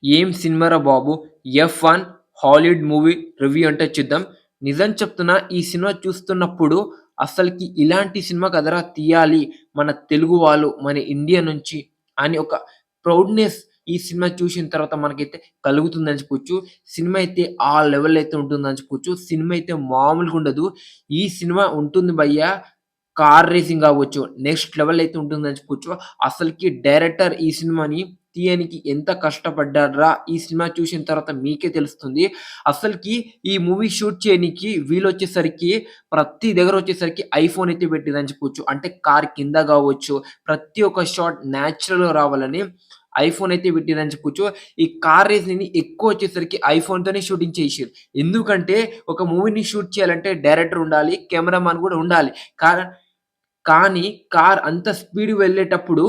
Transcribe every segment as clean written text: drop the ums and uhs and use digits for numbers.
ఏం సినిమారా బాబు! 'F1' Hollywood movie review అంటే చూద్దాం. నిజం చెప్తున్నా ఈ సినిమా చూస్తున్నప్పుడు అసలకి ఇలాంటి సినిమా కదరా తీయాలి మన తెలుగు వాళ్ళు, మన ఇండియా నుంచి అని ఒక ప్రౌడ్‌నెస్ ఈ సినిమా చూసిన తర్వాత మనకైతే కలుగుతుందని చెప్పుకోవచ్చు. సినిమా అయితే ఆ లెవెల్ అయితే ఉంటుందని చెప్పుకోవచ్చు. సినిమా అయితే మామూలుగా ఉండదు. ఈ సినిమా ఉంటుంది భయ్యా కార్ రేసింగ్ అవ్వచ్చు. నెక్స్ట్ లెవెల్ అయితే ఉంటుందని చెప్పుకోవచ్చు. అసలకి డైరెక్టర్ ఈ సినిమాని తీయనికి ఎంత కష్టపడ్డార్రా! ఈ సినిమా చూసిన తర్వాత మీకే తెలుస్తుంది. అసలకి ఈ మూవీ షూట్ చేయనీకి వీళ్ళొచ్చేసరికి ప్రతి దగ్గర వచ్చేసరికి ఐఫోన్ అయితే పెట్టిర్రని చెప్పుకోవచ్చు. అంటే కార్ కింద గావచ్చు, ప్రతి ఒక్క షాట్ న్యాచురల్‌గా రావాలని ఐఫోన్ అయితే పెట్టిర్రని చెప్పుకోవచ్చు. ఈ కార్ రేస్‌ని ఎక్కువ వచ్చేసరికి ఐఫోన్‌తోనే షూటింగ్ చేషిర్రు. ఎందుకంటే ఒక మూవీని షూట్ చేయాలంటే డైరెక్టర్ ఉండాలి, కెమెరామాన్ గూడా ఉండాలి. కా కానీ కార్ అంత స్పీడ్ వెళ్ళేటప్పుడు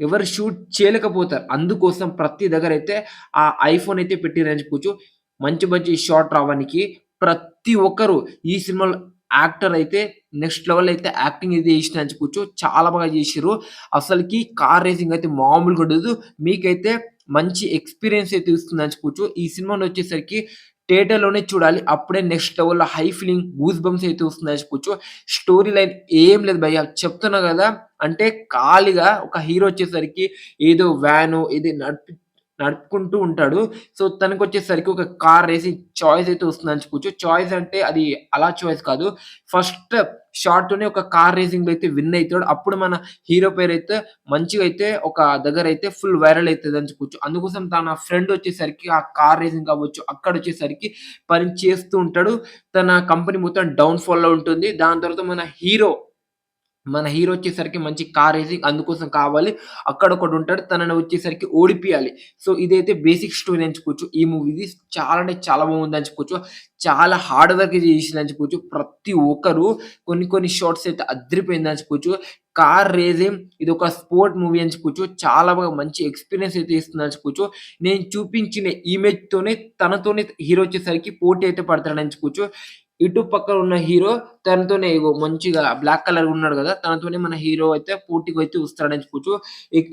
ఎవరు షూట్ చేయలేకపోతారు. అందుకోసం ప్రతి దగ్గరైతే ఆ ఐఫోన్ అయితే పెట్టిర్రని చెప్పుకోవచ్చు. మంచి మంచి షాట్ రావడానికి ప్రతి ఒక్కరు ఈ సినిమాలో యాక్టర్ అయితే నెక్స్ట్ లెవెల్ అయితే యాక్టింగ్ అయితే చేసిరని చెప్పుకోవచ్చు. చాలా బాగా చేషిర్రు. అసలకి కార్ రేసింగ్ అయితే మామూలుగా ఉండదు. మీకైతే మంచి ఎక్స్‌పీరియన్స్ అయితే ఇస్తుందని చెప్పుకోవచ్చు. ఈ సినిమానొచ్చేసరికి థియేటర్‌లోనే చూడాలి. అప్పుడే నెక్స్ట్ లెవెల్‌లో హై ఫీలింగ్, గూస్ బంప్స్ అయితే వస్తుందని చెప్పుకోవచ్చు. స్టోరీ లైన్ ఏం లేదు భయ్యా! చెప్తున్నా గదా! అంటే ఖాళీగా ఒక హీరో వచ్చేసరికి ఏదో వ్యానో ఇది నడుపుకుంటూ ఉంటాడు. సో, తనకొచ్చేసరికి ఒక కార్ రేసింగ్ చాయిస్ అయితే వస్తుందని చెప్పుకోవచ్చు. చాయిస్ అంటే అది అలా చాయిస్ కాదు. ఫస్ట్ షాట్‌తోనే ఒక కార్ రేసింగ్‌లో అయితే విన్ అయితాడు. అప్పుడు మన హీరో పేరైతే మంచిగా అయితే ఒక దగ్గరైతే ఫుల్ వైరల్ అయితదని చెప్పుకోవచ్చు. అందుకోసం తన ఫ్రెండ్ వచ్చేసరికి ఆ కార్ రేసింగ్ అవ్వచ్చు, అక్కడొచ్చేసరికి పని చేస్తూ ఉంటాడు. తన కంపెనీ మొత్తం డౌన్ ఫాల్‌లో ఉంటుంది. దాని తర్వాత మన హీరో వచ్చేసరికి మంచి కార్ రేసింగ్ అందుకోసం కావాలి. అక్కడొకడుంటాడు. తనని వచ్చేసరికి ఓడిపియాలి. సో, ఇదైతే బేసిక్ స్టోరీ అని చెప్పుకోవచ్చు. ఈ మూవీది చాలా అంటే చాలా బాగుందని చెప్పుకోవచ్చు. చాలా హార్డ్ వర్క్ చేసిందని చెప్పుకోవచ్చు. ప్రతి ఒక్కరు కొన్ని కొన్ని షాట్స్ అయితే అద్దిరిపోయిందని చెప్పుకోవచ్చు. కార్ రేసింగ్ ఇదొక స్పోర్ట్ మూవీ అని చెప్పుకోవచ్చు. చాలా బాగా మంచి ఎక్స్‌పీరియన్స్ అయితే ఇస్తుందని చెప్పుకోవచ్చు. నేను చూపించిన ఇమేజ్‌తోనే తనతోనే హీరో వచ్చేసరికి పోటీ అయితే పడతాడని చెప్పుకోవచ్చు. ఇటు పక్కన ఉన్న హీరో తనతోనే ఇగో మంచిగా బ్లాక్ కలర్ ఉన్నాడు గదా! తనతోనే మన హీరో అయితే పోటీకైతే వస్తాడని చెప్పుకోవచ్చు.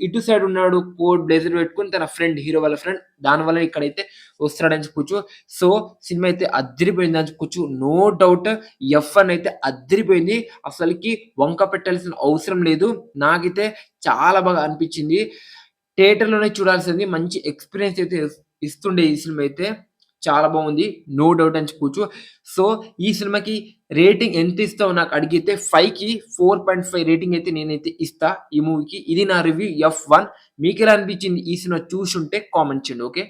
ఇటు సైడ్ ఉన్నాడు కోట్ బ్లేజర్ పెట్టుకొని తన ఫ్రెండ్ హీరో వాళ్ళ ఫ్రెండ్ దానివల్ల ఇక్కడైతే వస్తాడని చెప్పుకోవచ్చు. సో, సినిమా అయితే అద్దిరిపోయిందని చెప్పుకోవచ్చు. నో డౌట్ ఎఫ్1 అయితే అద్దిరిపోయింది. అసలకి వంక పెట్టాల్సిన అవసరం లేదు. నాకైతే చాలా బాగా అనిపించింది. థియేటర్‌లోనే చూడాల్సింది. మంచి ఎక్స్‌పీరియన్స్ అయితే ఇస్తుండే ఈ సినిమా అయితే. చాలా బాగుంది. నో డౌట్ అని చెప్పుకోవచ్చు. సో, ఈ సినిమాకి రేటింగ్ ఎంతిస్తావో నాకు అడిగితే 5కి 4.5 రేటింగ్ అయితే నేనైతే ఇస్తా ఈ మూవీకి. ఇది నా రివ్యూ ఎఫ్1. మీకెలా అనిపించింది ఈ సినిమా చూసుంటే కామెంట్ చేయండి. ఓకే.